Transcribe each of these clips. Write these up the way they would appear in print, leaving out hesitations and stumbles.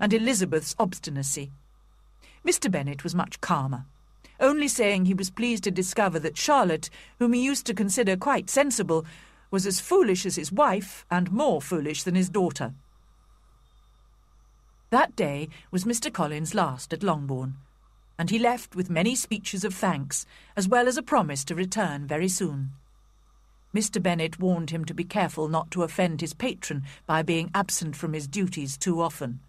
and Elizabeth's obstinacy. Mr. Bennet was much calmer, only saying he was pleased to discover that Charlotte, whom he used to consider quite sensible, was as foolish as his wife and more foolish than his daughter. That day was Mr. Collins' last at Longbourn, and he left with many speeches of thanks, as well as a promise to return very soon. Mr. Bennet warned him to be careful not to offend his patron by being absent from his duties too often.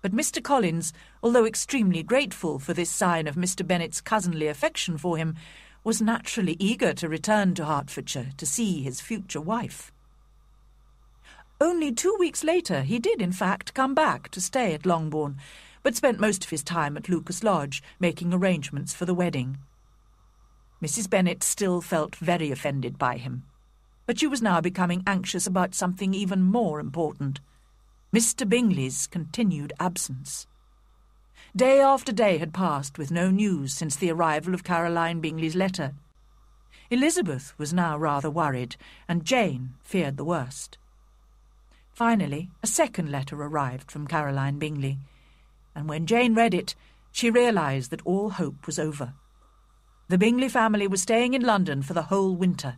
But Mr. Collins, although extremely grateful for this sign of Mr. Bennet's cousinly affection for him, was naturally eager to return to Hertfordshire to see his future wife. Only 2 weeks later he did, in fact, come back to stay at Longbourn, but spent most of his time at Lucas Lodge, making arrangements for the wedding. Mrs. Bennet still felt very offended by him, but she was now becoming anxious about something even more important: Mr. Bingley's continued absence. Day after day had passed with no news since the arrival of Caroline Bingley's letter. Elizabeth was now rather worried, and Jane feared the worst. Finally, a second letter arrived from Caroline Bingley, and when Jane read it, she realised that all hope was over. The Bingley family was staying in London for the whole winter,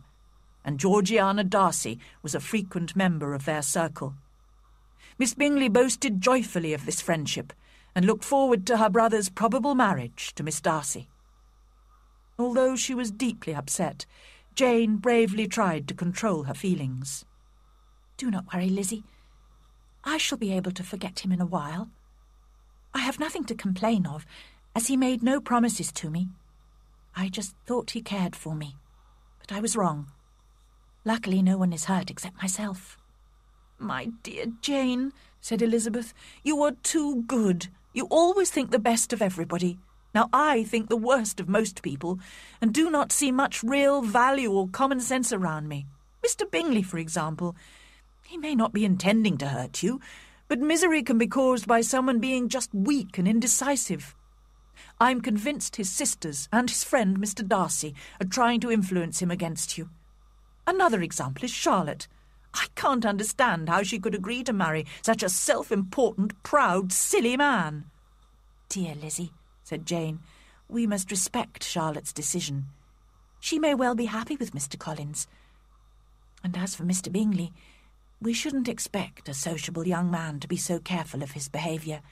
and Georgiana Darcy was a frequent member of their circle. Miss Bingley boasted joyfully of this friendship, and looked forward to her brother's probable marriage to Miss Darcy. Although she was deeply upset, Jane bravely tried to control her feelings. "Do not worry, Lizzie. I shall be able to forget him in a while. I have nothing to complain of, as he made no promises to me. I just thought he cared for me, but I was wrong. Luckily no one is hurt except myself." "My dear Jane," said Elizabeth, "you are too good. You always think the best of everybody. Now I think the worst of most people, and do not see much real value or common sense around me. Mr. Bingley, for example. He may not be intending to hurt you, but misery can be caused by someone being just weak and indecisive. I'm convinced his sisters and his friend Mr. Darcy are trying to influence him against you. Another example is Charlotte. I can't understand how she could agree to marry such a self-important, proud, silly man." "Dear Lizzie," said Jane, "we must respect Charlotte's decision. She may well be happy with Mr. Collins. And as for Mr. Bingley, we shouldn't expect a sociable young man to be so careful of his behaviour.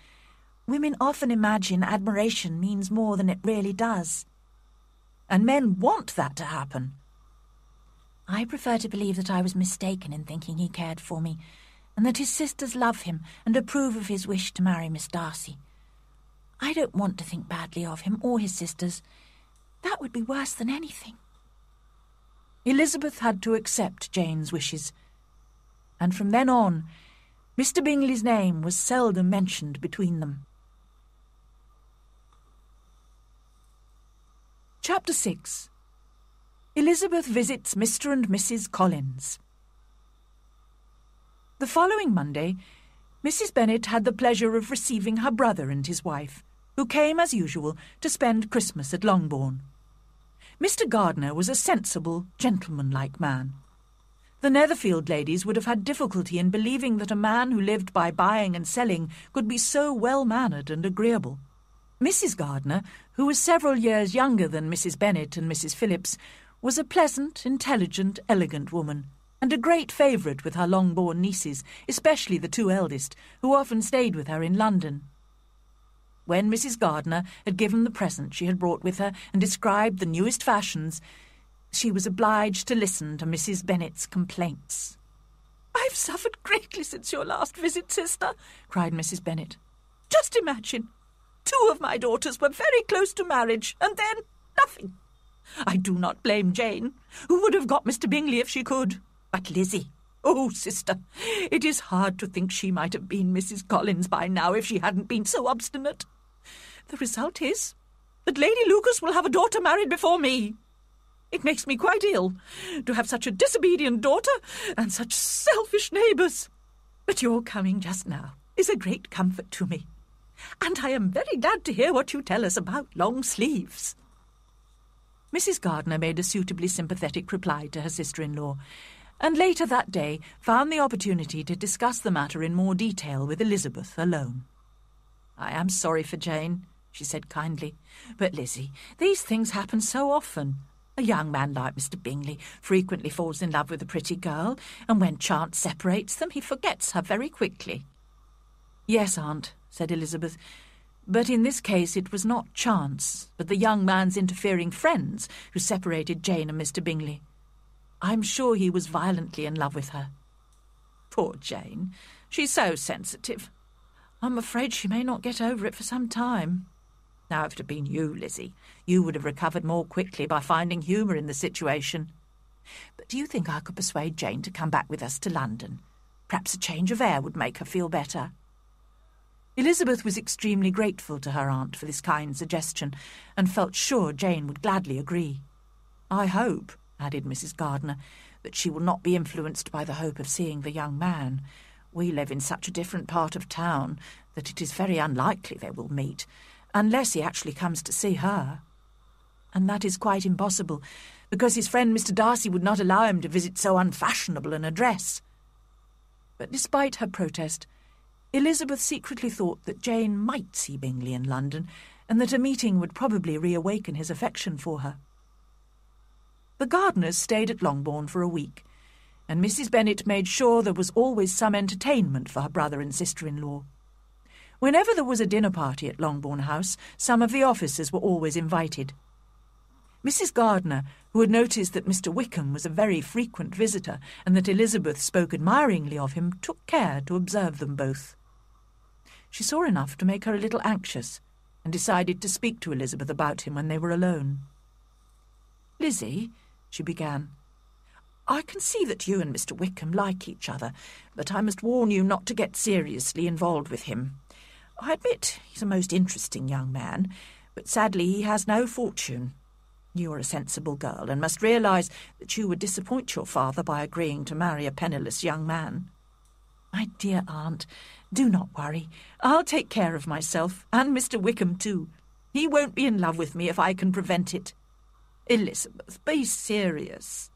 Women often imagine admiration means more than it really does. And men want that to happen." "I prefer to believe that I was mistaken in thinking he cared for me, and that his sisters love him and approve of his wish to marry Miss Darcy. I don't want to think badly of him or his sisters. That would be worse than anything." Elizabeth had to accept Jane's wishes, and from then on, Mr. Bingley's name was seldom mentioned between them. Chapter 6. Elizabeth visits Mr. and Mrs. Collins. The following Monday, Mrs. Bennet had the pleasure of receiving her brother and his wife, who came, as usual, to spend Christmas at Longbourn. Mr. Gardiner was a sensible, gentlemanlike man. The Netherfield ladies would have had difficulty in believing that a man who lived by buying and selling could be so well-mannered and agreeable. Mrs. Gardiner, who was several years younger than Mrs. Bennet and Mrs. Phillips, was a pleasant, intelligent, elegant woman, and a great favourite with her Longbourn nieces, especially the two eldest, who often stayed with her in London. When Mrs. Gardiner had given the present she had brought with her and described the newest fashions, she was obliged to listen to Mrs. Bennet's complaints. "I've suffered greatly since your last visit, sister," cried Mrs. Bennet. "Just imagine! 2 of my daughters were very close to marriage, and then nothing. I do not blame Jane, who would have got Mr. Bingley if she could. But Lizzie, oh, sister, it is hard to think she might have been Mrs. Collins by now if she hadn't been so obstinate. The result is that Lady Lucas will have a daughter married before me. It makes me quite ill to have such a disobedient daughter and such selfish neighbours. But your coming just now is a great comfort to me, and I am very glad to hear what you tell us about long sleeves." Mrs. Gardiner made a suitably sympathetic reply to her sister-in-law, and later that day found the opportunity to discuss the matter in more detail with Elizabeth alone. "I am sorry for Jane," she said kindly. "But, Lizzie, these things happen so often. A young man like Mr. Bingley frequently falls in love with a pretty girl, and when chance separates them, he forgets her very quickly." "Yes, Aunt," said Elizabeth, "but in this case it was not chance, but the young man's interfering friends who separated Jane and Mr. Bingley. I'm sure he was violently in love with her." "Poor Jane. She's so sensitive. I'm afraid she may not get over it for some time. Now, if it had been you, Lizzie, you would have recovered more quickly by finding humour in the situation. But do you think I could persuade Jane to come back with us to London? Perhaps a change of air would make her feel better." Elizabeth was extremely grateful to her aunt for this kind suggestion, and felt sure Jane would gladly agree. "I hope," added Mrs. Gardiner, "that she will not be influenced by the hope of seeing the young man. We live in such a different part of town that it is very unlikely they will meet, unless he actually comes to see her. And that is quite impossible, because his friend Mr. Darcy would not allow him to visit so unfashionable an address." But despite her protest, Elizabeth secretly thought that Jane might see Bingley in London, and that a meeting would probably reawaken his affection for her. The Gardiners stayed at Longbourn for a week, and Mrs. Bennet made sure there was always some entertainment for her brother and sister-in-law. Whenever there was a dinner party at Longbourn House, some of the officers were always invited. Mrs. Gardiner, who had noticed that Mr. Wickham was a very frequent visitor and that Elizabeth spoke admiringly of him, took care to observe them both. She saw enough to make her a little anxious, and decided to speak to Elizabeth about him when they were alone. "Lizzie," she began, "I can see that you and Mr. Wickham like each other, but I must warn you not to get seriously involved with him. I admit he's a most interesting young man, but sadly he has no fortune. You are a sensible girl and must realise that you would disappoint your father by agreeing to marry a penniless young man." "My dear aunt, do not worry. I'll take care of myself, and Mr. Wickham too. He won't be in love with me if I can prevent it." "Elizabeth, be serious."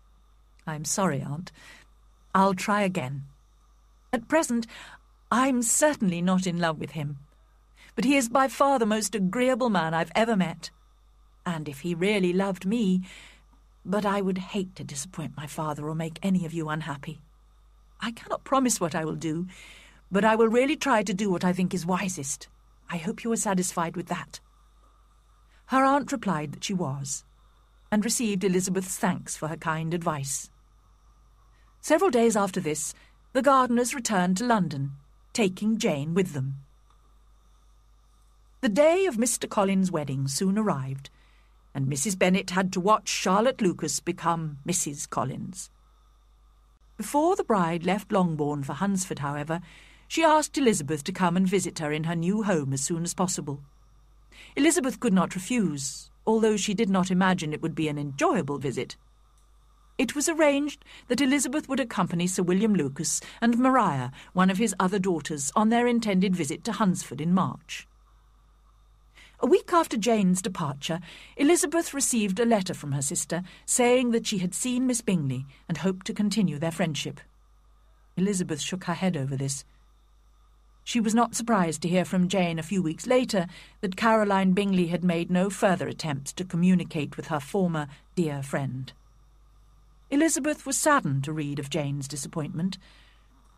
"I'm sorry, aunt. I'll try again. At present, I'm certainly not in love with him, but he is by far the most agreeable man I've ever met. And if he really loved me... But I would hate to disappoint my father or make any of you unhappy. I cannot promise what I will do, but I will really try to do what I think is wisest. I hope you are satisfied with that." Her aunt replied that she was, and received Elizabeth's thanks for her kind advice. Several days after this, the Gardiners returned to London, taking Jane with them. The day of Mr. Collins' wedding soon arrived, and Mrs. Bennet had to watch Charlotte Lucas become Mrs. Collins. Before the bride left Longbourn for Hunsford, however, she asked Elizabeth to come and visit her in her new home as soon as possible. Elizabeth could not refuse, although she did not imagine it would be an enjoyable visit. It was arranged that Elizabeth would accompany Sir William Lucas and Maria, one of his other daughters, on their intended visit to Hunsford in March. A week after Jane's departure, Elizabeth received a letter from her sister saying that she had seen Miss Bingley and hoped to continue their friendship. Elizabeth shook her head over this. She was not surprised to hear from Jane a few weeks later that Caroline Bingley had made no further attempts to communicate with her former dear friend. Elizabeth was saddened to read of Jane's disappointment,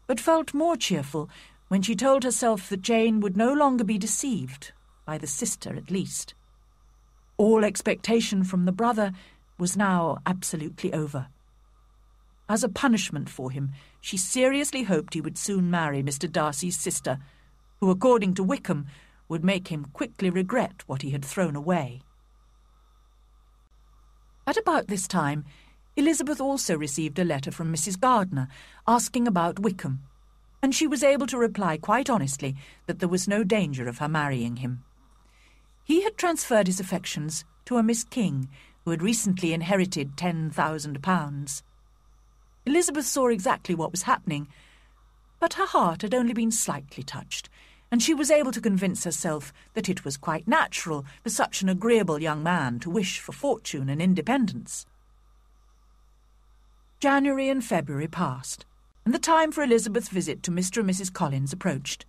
but felt more cheerful when she told herself that Jane would no longer be deceived, by the sister at least. All expectation from the brother was now absolutely over. As a punishment for him, she seriously hoped he would soon marry Mr. Darcy's sister, who, according to Wickham, would make him quickly regret what he had thrown away. At about this time, Elizabeth also received a letter from Mrs. Gardiner asking about Wickham, and she was able to reply quite honestly that there was no danger of her marrying him. He had transferred his affections to a Miss King, who had recently inherited £10,000. Elizabeth saw exactly what was happening, but her heart had only been slightly touched, and she was able to convince herself that it was quite natural for such an agreeable young man to wish for fortune and independence. January and February passed, and the time for Elizabeth's visit to Mr. and Mrs. Collins approached.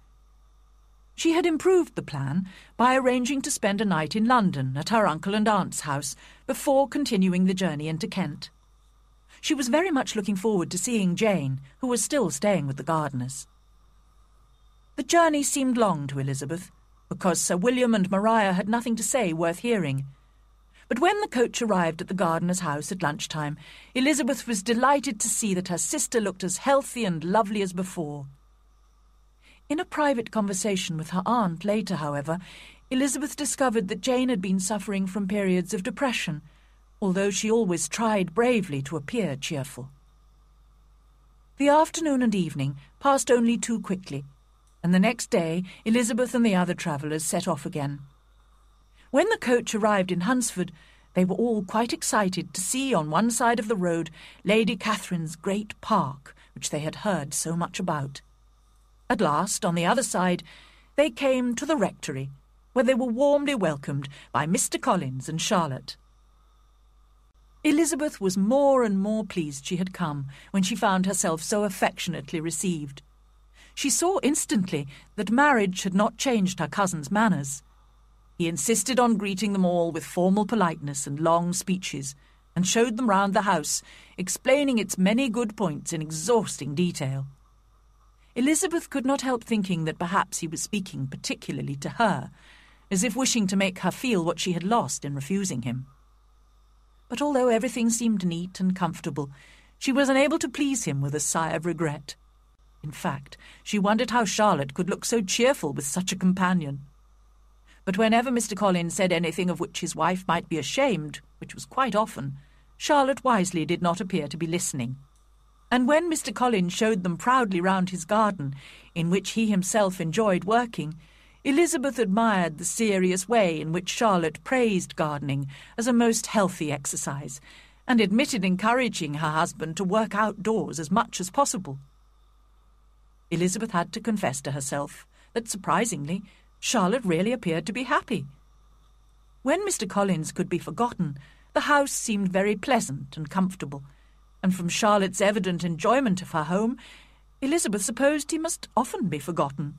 She had improved the plan by arranging to spend a night in London at her uncle and aunt's house before continuing the journey into Kent. She was very much looking forward to seeing Jane, who was still staying with the Gardiners. The journey seemed long to Elizabeth, because Sir William and Maria had nothing to say worth hearing. But when the coach arrived at the Gardiner's house at lunchtime, Elizabeth was delighted to see that her sister looked as healthy and lovely as before. In a private conversation with her aunt later, however, Elizabeth discovered that Jane had been suffering from periods of depression, although she always tried bravely to appear cheerful. The afternoon and evening passed only too quickly, and the next day Elizabeth and the other travellers set off again. When the coach arrived in Hunsford, they were all quite excited to see on one side of the road Lady Catherine's great park, which they had heard so much about. At last, on the other side, they came to the rectory, where they were warmly welcomed by Mr. Collins and Charlotte. Elizabeth was more and more pleased she had come when she found herself so affectionately received. She saw instantly that marriage had not changed her cousin's manners. He insisted on greeting them all with formal politeness and long speeches, and showed them round the house, explaining its many good points in exhausting detail. Elizabeth could not help thinking that perhaps he was speaking particularly to her, as if wishing to make her feel what she had lost in refusing him. But although everything seemed neat and comfortable, she was unable to please him with a sigh of regret. In fact, she wondered how Charlotte could look so cheerful with such a companion. But whenever Mr. Collins said anything of which his wife might be ashamed, which was quite often, Charlotte wisely did not appear to be listening. And when Mr. Collins showed them proudly round his garden, in which he himself enjoyed working, Elizabeth admired the serious way in which Charlotte praised gardening as a most healthy exercise, and admitted encouraging her husband to work outdoors as much as possible. Elizabeth had to confess to herself that, surprisingly, Charlotte really appeared to be happy. When Mr. Collins could be forgotten, the house seemed very pleasant and comfortable, and from Charlotte's evident enjoyment of her home, Elizabeth supposed he must often be forgotten.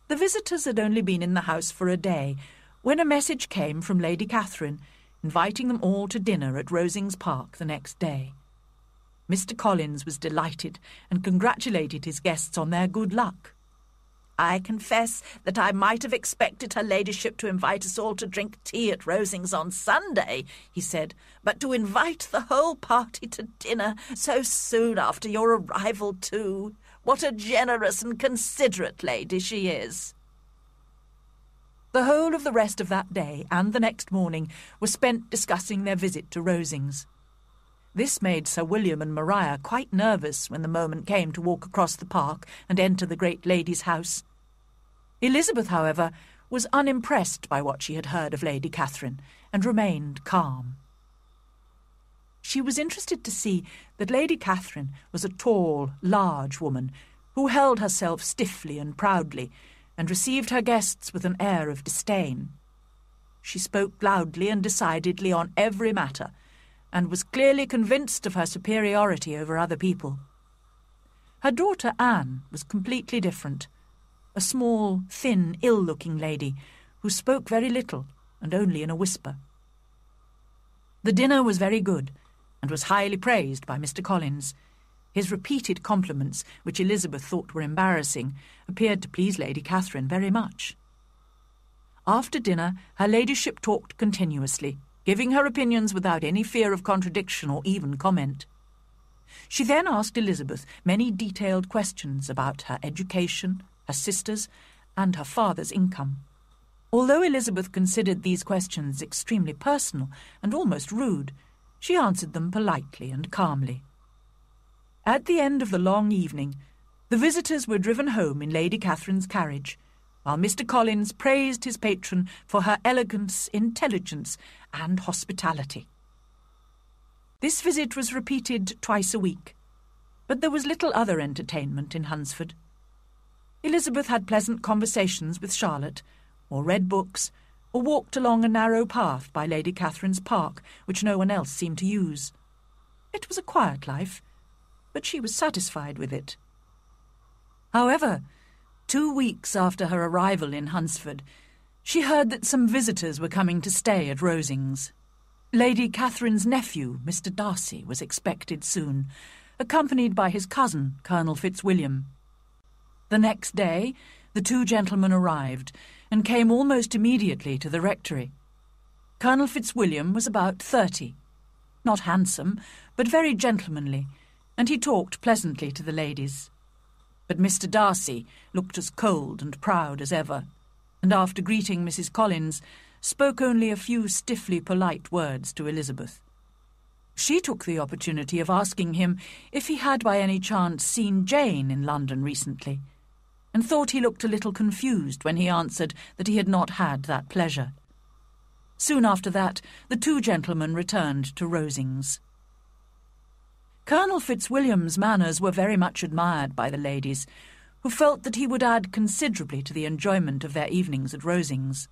The visitors had only been in the house for a day, when a message came from Lady Catherine, inviting them all to dinner at Rosings Park the next day. Mr. Collins was delighted and congratulated his guests on their good luck. "I confess that I might have expected her ladyship to invite us all to drink tea at Rosings on Sunday," he said, "but to invite the whole party to dinner so soon after your arrival too. What a generous and considerate lady she is." The whole of the rest of that day and the next morning was spent discussing their visit to Rosings. This made Sir William and Maria quite nervous when the moment came to walk across the park and enter the great lady's house. Elizabeth, however, was unimpressed by what she had heard of Lady Catherine, and remained calm. She was interested to see that Lady Catherine was a tall, large woman, who held herself stiffly and proudly, and received her guests with an air of disdain. She spoke loudly and decidedly on every matter, and was clearly convinced of her superiority over other people. Her daughter Anne was completely different, a small, thin, ill-looking lady who spoke very little and only in a whisper. The dinner was very good, and was highly praised by Mr. Collins. His repeated compliments, which Elizabeth thought were embarrassing, appeared to please Lady Catherine very much. After dinner, her ladyship talked continuously, giving her opinions without any fear of contradiction or even comment. She then asked Elizabeth many detailed questions about her education, her sisters, and her father's income. Although Elizabeth considered these questions extremely personal and almost rude, she answered them politely and calmly. At the end of the long evening, the visitors were driven home in Lady Catherine's carriage, while Mr. Collins praised his patron for her elegance, intelligence, and hospitality. This visit was repeated twice a week, but there was little other entertainment in Hunsford. Elizabeth had pleasant conversations with Charlotte, or read books, or walked along a narrow path by Lady Catherine's park, which no one else seemed to use. It was a quiet life, but she was satisfied with it. However, 2 weeks after her arrival in Hunsford, she heard that some visitors were coming to stay at Rosings. Lady Catherine's nephew, Mr. Darcy, was expected soon, accompanied by his cousin, Colonel Fitzwilliam. The next day, the 2 gentlemen arrived, and came almost immediately to the rectory. Colonel Fitzwilliam was about 30, not handsome, but very gentlemanly, and he talked pleasantly to the ladies. But Mr. Darcy looked as cold and proud as ever, and after greeting Mrs. Collins, spoke only a few stiffly polite words to Elizabeth. She took the opportunity of asking him if he had by any chance seen Jane in London recently, and thought he looked a little confused when he answered that he had not had that pleasure. Soon after that, the 2 gentlemen returned to Rosings. Colonel Fitzwilliam's manners were very much admired by the ladies, who felt that he would add considerably to the enjoyment of their evenings at Rosings.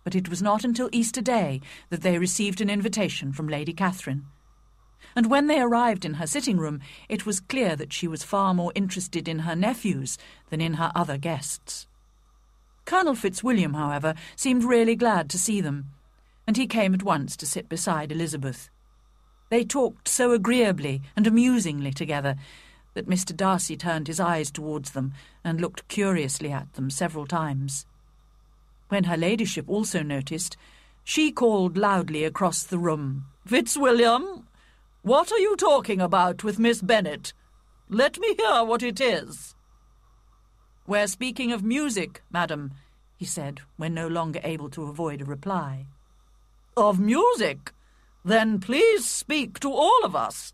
But it was not until Easter Day that they received an invitation from Lady Catherine, and when they arrived in her sitting-room, it was clear that she was far more interested in her nephews than in her other guests. Colonel Fitzwilliam, however, seemed really glad to see them, and he came at once to sit beside Elizabeth. They talked so agreeably and amusingly together that Mr. Darcy turned his eyes towards them and looked curiously at them several times. When her ladyship also noticed, she called loudly across the room, "Fitzwilliam, what are you talking about with Miss Bennet? Let me hear what it is." "We're speaking of music, madam," he said, when no longer able to avoid a reply. "Of music? Then please speak to all of us.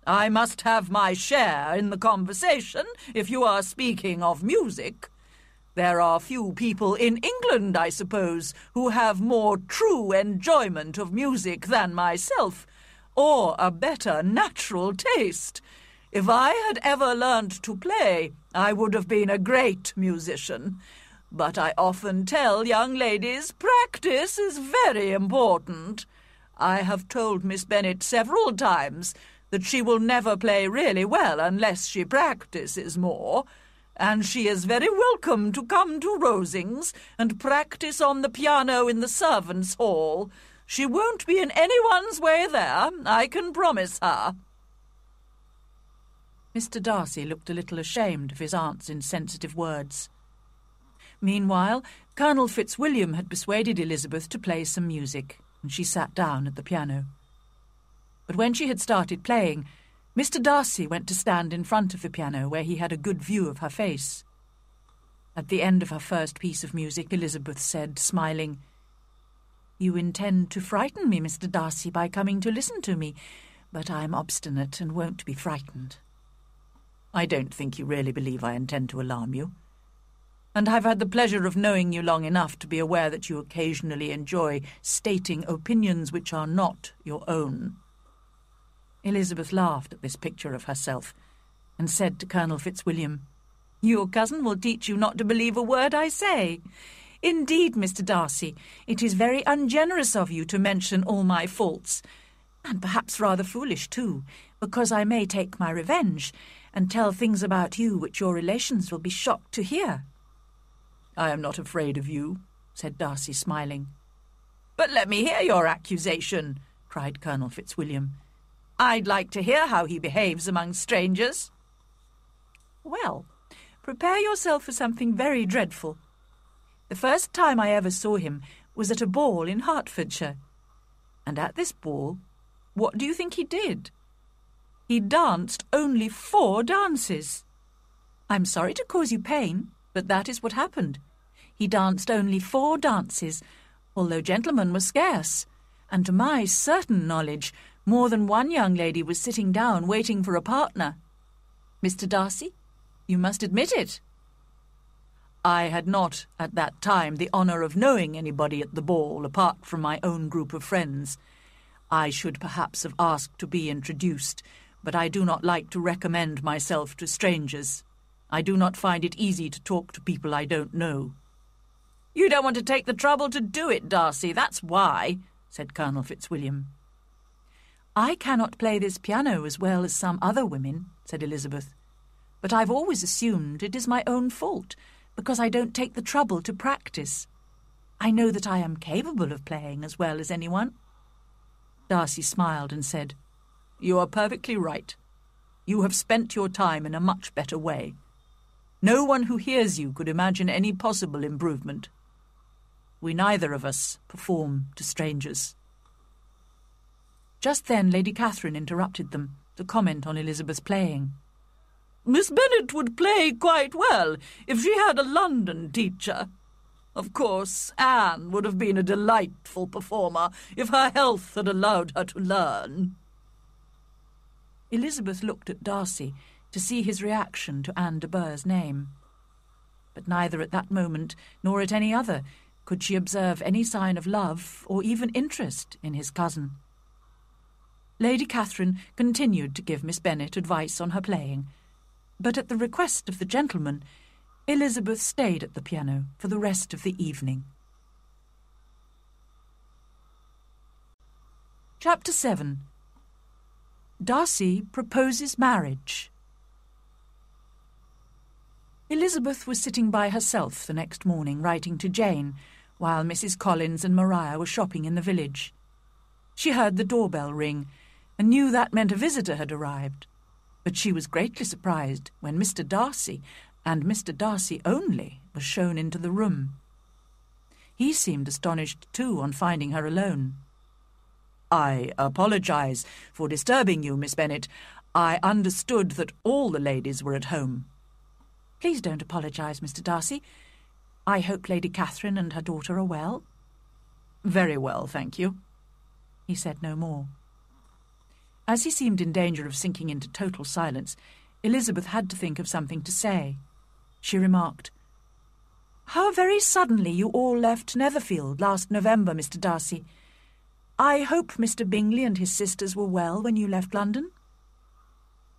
I must have my share in the conversation if you are speaking of music. There are few people in England, I suppose, who have more true enjoyment of music than myself, or a better natural taste. If I had ever learned to play, I would have been a great musician. But I often tell young ladies practice is very important. I have told Miss Bennet several times that she will never play really well unless she practices more, and she is very welcome to come to Rosings and practice on the piano in the servants' hall. She won't be in anyone's way there, I can promise her." Mr. Darcy looked a little ashamed of his aunt's insensitive words. Meanwhile, Colonel Fitzwilliam had persuaded Elizabeth to play some music, and she sat down at the piano. But when she had started playing, Mr. Darcy went to stand in front of the piano where he had a good view of her face. At the end of her first piece of music, Elizabeth said, smiling, "You intend to frighten me, Mr. Darcy, by coming to listen to me, but I'm obstinate and won't be frightened." "I don't think you really believe I intend to alarm you, and I've had the pleasure of knowing you long enough to be aware that you occasionally enjoy stating opinions which are not your own." Elizabeth laughed at this picture of herself, and said to Colonel Fitzwilliam, "Your cousin will teach you not to believe a word I say. Indeed, Mr. Darcy, it is very ungenerous of you to mention all my faults, and perhaps rather foolish too, because I may take my revenge, and tell things about you which your relations will be shocked to hear." "I am not afraid of you," said Darcy, smiling. "But let me hear your accusation," cried Colonel Fitzwilliam. "I'd like to hear how he behaves among strangers." "Well, prepare yourself for something very dreadful. The first time I ever saw him was at a ball in Hertfordshire. And at this ball, what do you think he did? He danced only 4 dances. I'm sorry to cause you pain, but that is what happened. He danced only 4 dances, although gentlemen were scarce, and to my certain knowledge, more than one young lady was sitting down waiting for a partner. Mr. Darcy, you must admit it." "I had not, at that time, the honour of knowing anybody at the ball apart from my own group of friends. I should perhaps have asked to be introduced, but I do not like to recommend myself to strangers. I do not find it easy to talk to people I don't know." "You don't want to take the trouble to do it, Darcy, that's why," said Colonel Fitzwilliam. "I cannot play this piano as well as some other women," said Elizabeth. but I've always assumed it is my own fault, because I don't take the trouble to practice. I know that I am capable of playing as well as anyone." Darcy smiled and said, "You are perfectly right. You have spent your time in a much better way. No one who hears you could imagine any possible improvement. We neither of us perform to strangers." Just then Lady Catherine interrupted them to comment on Elizabeth's playing. "Miss Bennet would play quite well if she had a London teacher. Of course, Anne would have been a delightful performer if her health had allowed her to learn." Elizabeth looked at Darcy to see his reaction to Anne de Bourgh's name. But neither at that moment nor at any other could she observe any sign of love or even interest in his cousin. Lady Catherine continued to give Miss Bennet advice on her playing, but at the request of the gentleman, Elizabeth stayed at the piano for the rest of the evening. Chapter 7. Darcy proposes marriage. Elizabeth was sitting by herself the next morning writing to Jane, while Mrs. Collins and Maria were shopping in the village. She heard the doorbell ring, and knew that meant a visitor had arrived, but she was greatly surprised when Mr. Darcy, and Mr. Darcy only, was shown into the room. He seemed astonished too on finding her alone. "I apologize for disturbing you, Miss Bennet. I understood that all the ladies were at home." "Please don't apologize, Mr. Darcy. I hope Lady Catherine and her daughter are well." "Very well, thank you." He said no more. As he seemed in danger of sinking into total silence, Elizabeth had to think of something to say. She remarked, "How very suddenly you all left Netherfield last November, Mr. Darcy. I hope Mr. Bingley and his sisters were well when you left London?"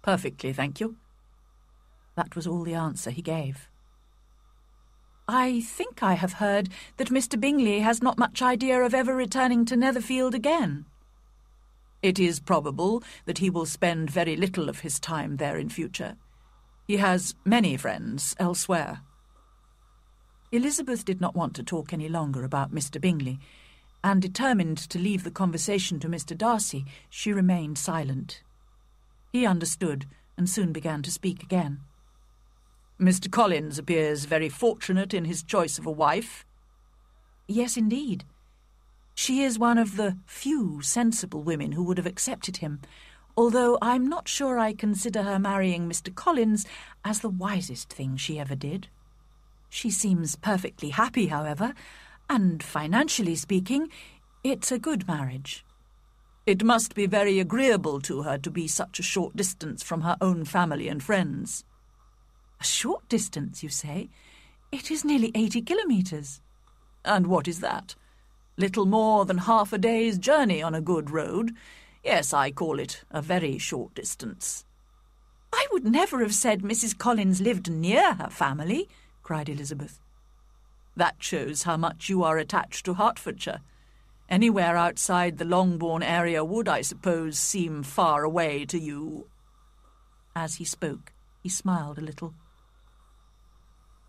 "Perfectly, thank you." That was all the answer he gave. "I think I have heard that Mr. Bingley has not much idea of ever returning to Netherfield again." "It is probable that he will spend very little of his time there in future. He has many friends elsewhere." Elizabeth did not want to talk any longer about Mr. Bingley, and determined to leave the conversation to Mr. Darcy, she remained silent. He understood, and soon began to speak again. "Mr. Collins appears very fortunate in his choice of a wife." "Yes, indeed. She is one of the few sensible women who would have accepted him, although I'm not sure I consider her marrying Mr. Collins as the wisest thing she ever did. She seems perfectly happy, however, and financially speaking, it's a good marriage." "It must be very agreeable to her to be such a short distance from her own family and friends." "A short distance, you say? It is nearly 80 kilometres. "And what is that? Little more than half a day's journey on a good road. Yes, I call it a very short distance." "I would never have said Mrs. Collins lived near her family," cried Elizabeth. "That shows how much you are attached to Hertfordshire. Anywhere outside the Longbourn area would, I suppose, seem far away to you." As he spoke, he smiled a little.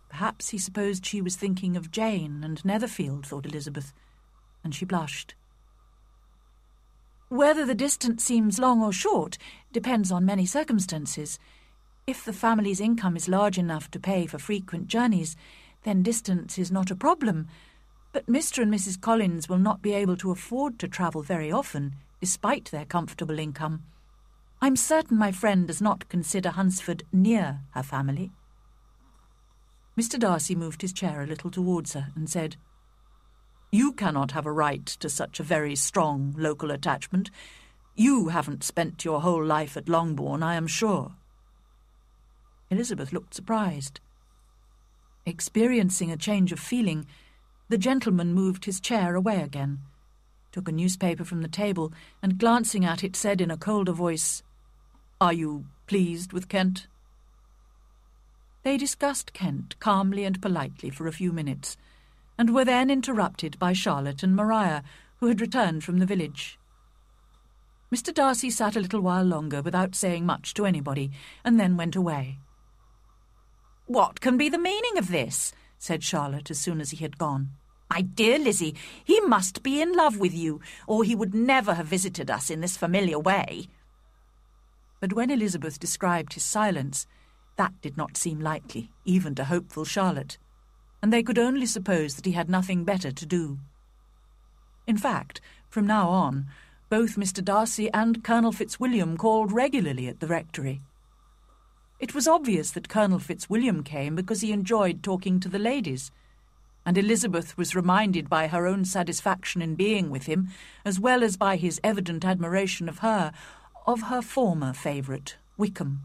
Perhaps he supposed she was thinking of Jane and Netherfield, thought Elizabeth, and she blushed. "Whether the distance seems long or short depends on many circumstances. If the family's income is large enough to pay for frequent journeys, then distance is not a problem. But Mr. and Mrs. Collins will not be able to afford to travel very often, despite their comfortable income. I'm certain my friend does not consider Hunsford near her family." Mr. Darcy moved his chair a little towards her and said, "You cannot have a right to such a very strong local attachment. You haven't spent your whole life at Longbourn, I am sure." Elizabeth looked surprised. Experiencing a change of feeling, the gentleman moved his chair away again, took a newspaper from the table, and glancing at it said in a colder voice, "Are you pleased with Kent?" They discussed Kent calmly and politely for a few minutes, and were then interrupted by Charlotte and Maria, who had returned from the village. Mr. Darcy sat a little while longer without saying much to anybody, and then went away. "What can be the meaning of this?" said Charlotte as soon as he had gone. "My dear Lizzie, he must be in love with you, or he would never have visited us in this familiar way." But when Elizabeth described his silence, that did not seem likely, even to hopeful Charlotte, and they could only suppose that he had nothing better to do. In fact, from now on, both Mr. Darcy and Colonel Fitzwilliam called regularly at the rectory. It was obvious that Colonel Fitzwilliam came because he enjoyed talking to the ladies, and Elizabeth was reminded by her own satisfaction in being with him, as well as by his evident admiration of her former favourite, Wickham.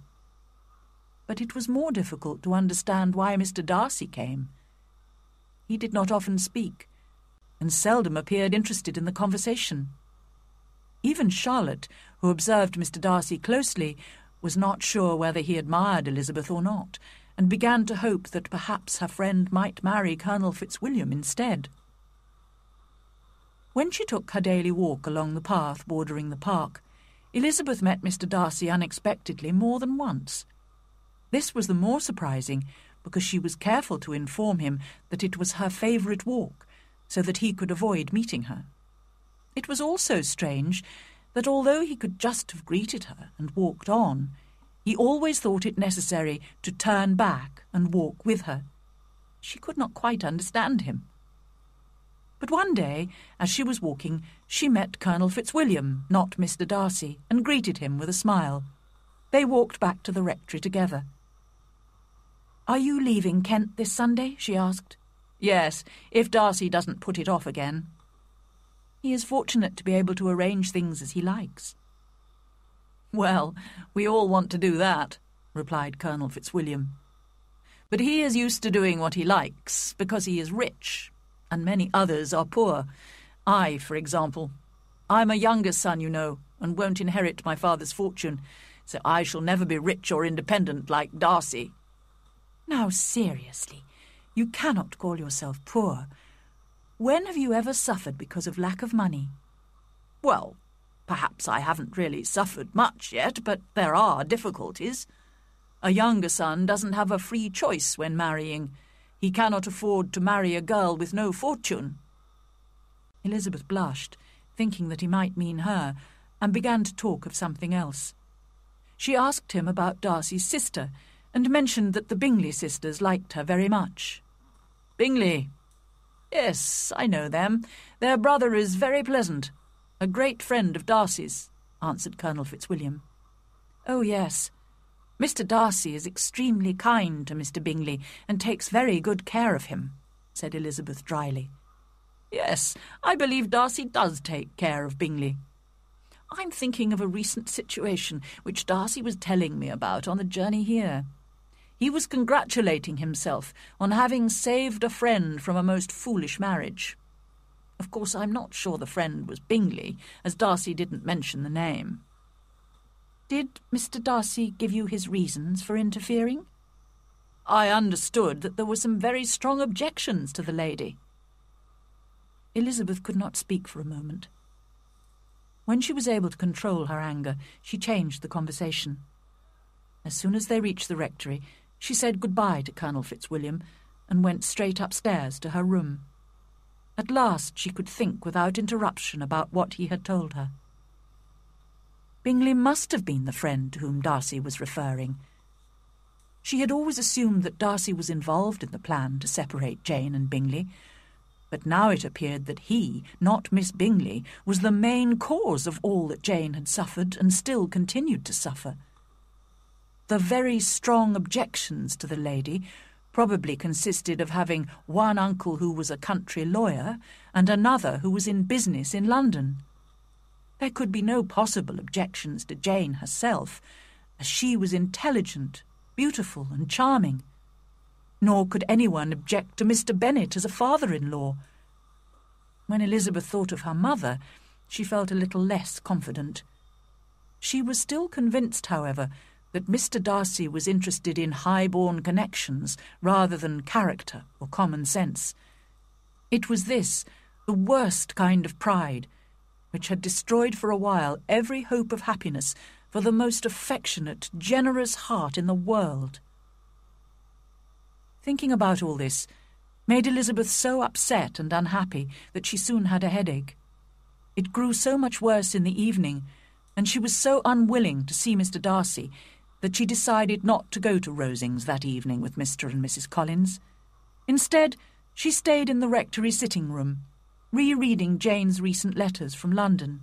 But it was more difficult to understand why Mr. Darcy came. He did not often speak, and seldom appeared interested in the conversation. Even Charlotte, who observed Mr. Darcy closely, was not sure whether he admired Elizabeth or not, and began to hope that perhaps her friend might marry Colonel Fitzwilliam instead. When she took her daily walk along the path bordering the park, Elizabeth met Mr. Darcy unexpectedly more than once. This was the more surprising because she was careful to inform him that it was her favourite walk, so that he could avoid meeting her. It was also strange that although he could just have greeted her and walked on, he always thought it necessary to turn back and walk with her. She could not quite understand him. But one day, as she was walking, she met Colonel Fitzwilliam, not Mr. Darcy, and greeted him with a smile. They walked back to the rectory together. "Are you leaving Kent this Sunday?" she asked. "Yes, if Darcy doesn't put it off again." "He is fortunate to be able to arrange things as he likes." "Well, we all want to do that," replied Colonel Fitzwilliam. "But he is used to doing what he likes because he is rich, and many others are poor. I, for example. I'm a younger son, you know, and won't inherit my father's fortune, so I shall never be rich or independent like Darcy." "Now, seriously, you cannot call yourself poor. When have you ever suffered because of lack of money?" "Well, perhaps I haven't really suffered much yet, but there are difficulties. A younger son doesn't have a free choice when marrying. He cannot afford to marry a girl with no fortune." Elizabeth blushed, thinking that he might mean her, and began to talk of something else. She asked him about Darcy's sister, and mentioned that the Bingley sisters liked her very much. "Bingley? Yes, I know them. Their brother is very pleasant. A great friend of Darcy's," answered Colonel Fitzwilliam. "Oh, yes. Mr. Darcy is extremely kind to Mr. Bingley and takes very good care of him," said Elizabeth dryly. "Yes, I believe Darcy does take care of Bingley. I'm thinking of a recent situation which Darcy was telling me about on the journey here. He was congratulating himself on having saved a friend from a most foolish marriage. Of course, I'm not sure the friend was Bingley, as Darcy didn't mention the name." "Did Mr. Darcy give you his reasons for interfering?" "I understood that there were some very strong objections to the lady." Elizabeth could not speak for a moment. When she was able to control her anger, she changed the conversation. As soon as they reached the rectory, she said goodbye to Colonel Fitzwilliam and went straight upstairs to her room. At last she could think without interruption about what he had told her. Bingley must have been the friend to whom Darcy was referring. She had always assumed that Darcy was involved in the plan to separate Jane and Bingley, but now it appeared that he, not Miss Bingley, was the main cause of all that Jane had suffered and still continued to suffer. The very strong objections to the lady probably consisted of having one uncle who was a country lawyer and another who was in business in London. There could be no possible objections to Jane herself, as she was intelligent, beautiful and charming. Nor could anyone object to Mr. Bennet as a father-in-law. When Elizabeth thought of her mother, she felt a little less confident. She was still convinced, however, that Mr. Darcy was interested in high-born connections rather than character or common sense. It was this, the worst kind of pride, which had destroyed for a while every hope of happiness for the most affectionate, generous heart in the world. Thinking about all this made Elizabeth so upset and unhappy that she soon had a headache. It grew so much worse in the evening, and she was so unwilling to see Mr. Darcy that she decided not to go to Rosings that evening with Mr. and Mrs. Collins. Instead, she stayed in the rectory sitting-room, rereading Jane's recent letters from London.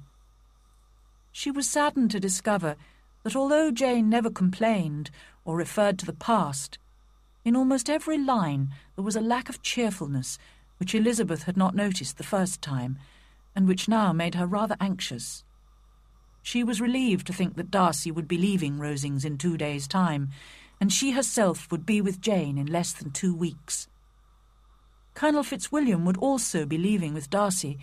She was saddened to discover that although Jane never complained or referred to the past, in almost every line there was a lack of cheerfulness which Elizabeth had not noticed the first time, and which now made her rather anxious. She was relieved to think that Darcy would be leaving Rosings in 2 days' time, and she herself would be with Jane in less than 2 weeks. Colonel Fitzwilliam would also be leaving with Darcy,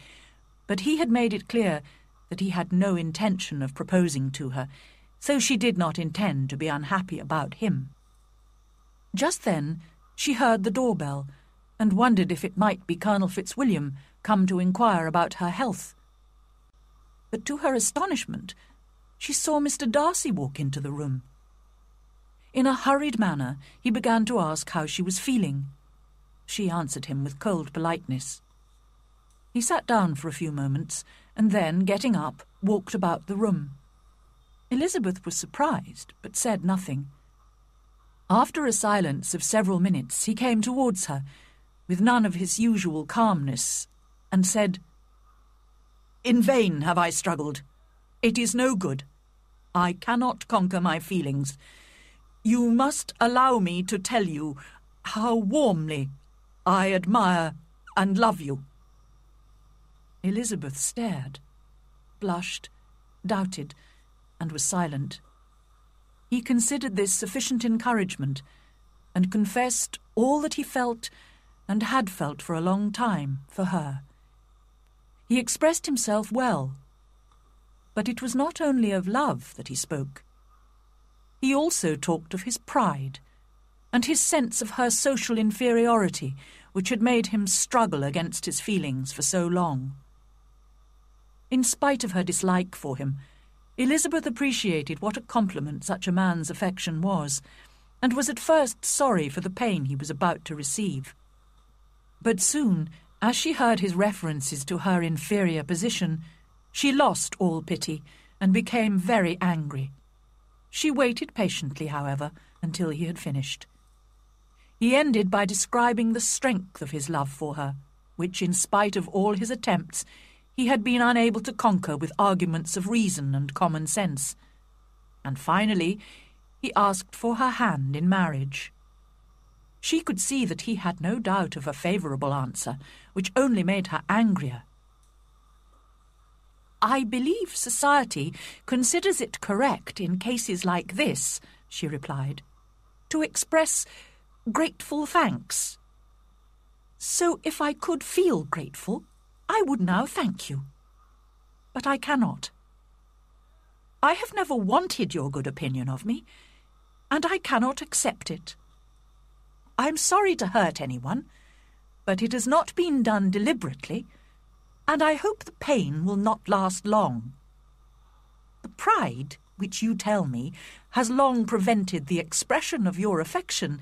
but he had made it clear that he had no intention of proposing to her, so she did not intend to be unhappy about him. Just then she heard the doorbell, and wondered if it might be Colonel Fitzwilliam come to inquire about her health. But to her astonishment, she saw Mr. Darcy walk into the room. In a hurried manner, he began to ask how she was feeling. She answered him with cold politeness. He sat down for a few moments, and then, getting up, walked about the room. Elizabeth was surprised, but said nothing. After a silence of several minutes, he came towards her, with none of his usual calmness, and said, "In vain have I struggled. It is no good. I cannot conquer my feelings. You must allow me to tell you how warmly I admire and love you." Elizabeth stared, blushed, doubted, and was silent. He considered this sufficient encouragement, and confessed all that he felt and had felt for a long time for her. He expressed himself well, but it was not only of love that he spoke. He also talked of his pride, and his sense of her social inferiority, which had made him struggle against his feelings for so long. In spite of her dislike for him, Elizabeth appreciated what a compliment such a man's affection was, and was at first sorry for the pain he was about to receive. But soon, as she heard his references to her inferior position, she lost all pity and became very angry. She waited patiently, however, until he had finished. He ended by describing the strength of his love for her, which, in spite of all his attempts, he had been unable to conquer with arguments of reason and common sense. And finally, he asked for her hand in marriage. She could see that he had no doubt of a favourable answer, which only made her angrier. "I believe society considers it correct in cases like this," she replied, "to express grateful thanks. So if I could feel grateful, I would now thank you. But I cannot. I have never wanted your good opinion of me, and I cannot accept it. I am sorry to hurt anyone, but it has not been done deliberately, and I hope the pain will not last long. The pride, which you tell me, has long prevented the expression of your affection,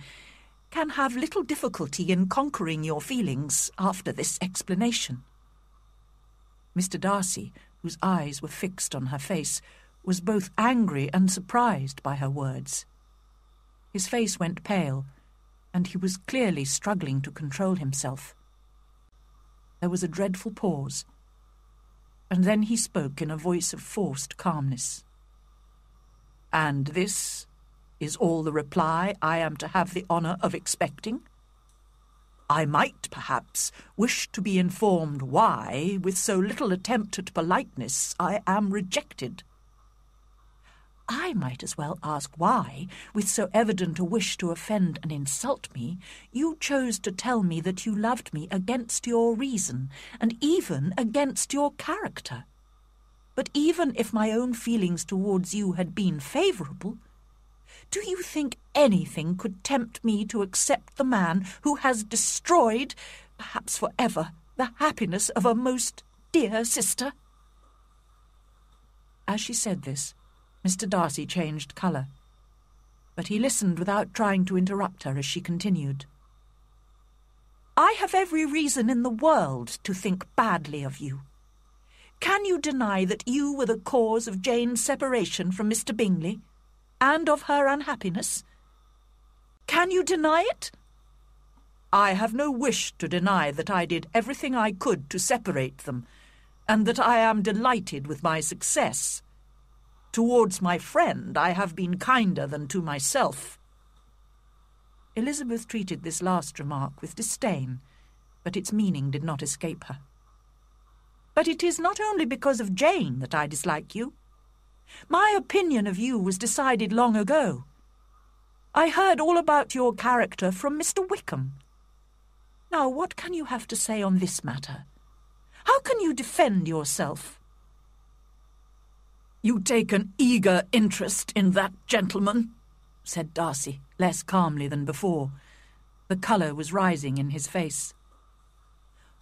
can have little difficulty in conquering your feelings after this explanation." Mr. Darcy, whose eyes were fixed on her face, was both angry and surprised by her words. His face went pale, and he was clearly struggling to control himself. There was a dreadful pause, and then he spoke in a voice of forced calmness. "And this is all the reply I am to have the honour of expecting? I might, perhaps, wish to be informed why, with so little attempt at politeness, I am rejected." "I might as well ask why, with so evident a wish to offend and insult me, you chose to tell me that you loved me against your reason, and even against your character. But even if my own feelings towards you had been favourable, do you think anything could tempt me to accept the man who has destroyed, perhaps for ever, the happiness of a most dear sister?" As she said this, Mr. Darcy changed colour, but he listened without trying to interrupt her as she continued. I have every reason in the world to think badly of you. Can you deny that you were the cause of Jane's separation from Mr. Bingley, and of her unhappiness? Can you deny it? I have no wish to deny that I did everything I could to separate them, and that I am delighted with my success. Towards my friend I have been kinder than to myself. Elizabeth treated this last remark with disdain, but its meaning did not escape her. But it is not only because of Jane that I dislike you. My opinion of you was decided long ago. I heard all about your character from Mr. Wickham. Now, what can you have to say on this matter? How can you defend yourself? You take an eager interest in that gentleman, said Darcy, less calmly than before. The colour was rising in his face.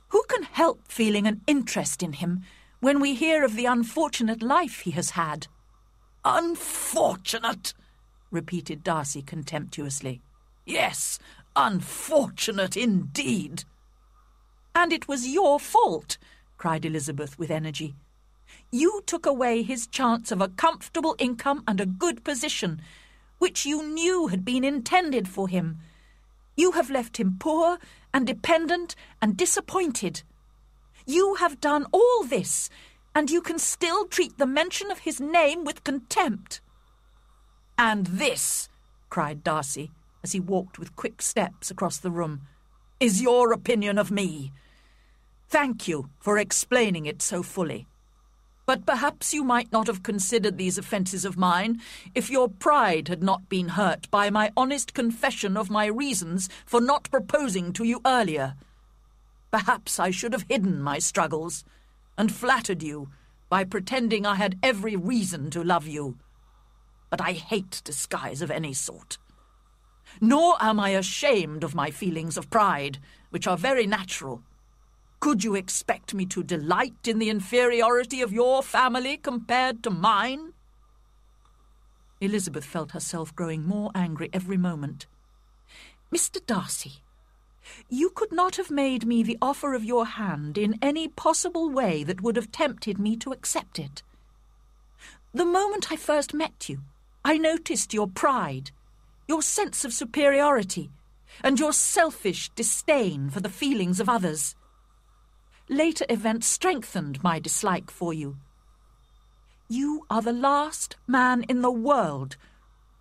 Who can help feeling an interest in him when we hear of the unfortunate life he has had? Unfortunate, repeated Darcy contemptuously. Yes, unfortunate indeed. And it was your fault, cried Elizabeth with energy. You took away his chance of a comfortable income and a good position, which you knew had been intended for him. You have left him poor and dependent and disappointed. You have done all this, and you can still treat the mention of his name with contempt. And this, cried Darcy, as he walked with quick steps across the room, is your opinion of me. Thank you for explaining it so fully. But perhaps you might not have considered these offences of mine if your pride had not been hurt by my honest confession of my reasons for not proposing to you earlier. Perhaps I should have hidden my struggles and flattered you by pretending I had every reason to love you. But I hate disguise of any sort. Nor am I ashamed of my feelings of pride, which are very natural. Could you expect me to delight in the inferiority of your family compared to mine? Elizabeth felt herself growing more angry every moment. Mr. Darcy, you could not have made me the offer of your hand in any possible way that would have tempted me to accept it. The moment I first met you, I noticed your pride, your sense of superiority, and your selfish disdain for the feelings of others. Later events strengthened my dislike for you. You are the last man in the world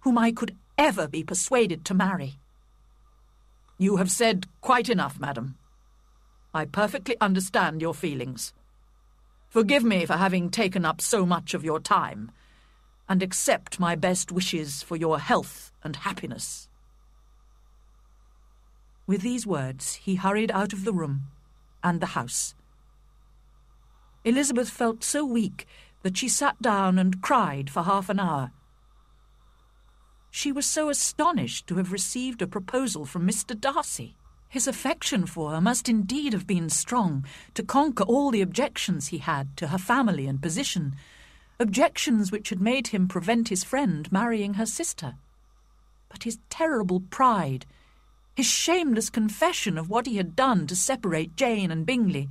whom I could ever be persuaded to marry. You have said quite enough, madam. I perfectly understand your feelings. Forgive me for having taken up so much of your time, and accept my best wishes for your health and happiness. With these words, he hurried out of the room and the house. Elizabeth felt so weak that she sat down and cried for half an hour. She was so astonished to have received a proposal from Mr. Darcy. His affection for her must indeed have been strong to conquer all the objections he had to her family and position, objections which had made him prevent his friend marrying her sister. But his terrible pride, his shameless confession of what he had done to separate Jane and Bingley,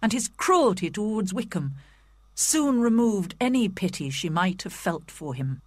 and his cruelty towards Wickham, soon removed any pity she might have felt for him.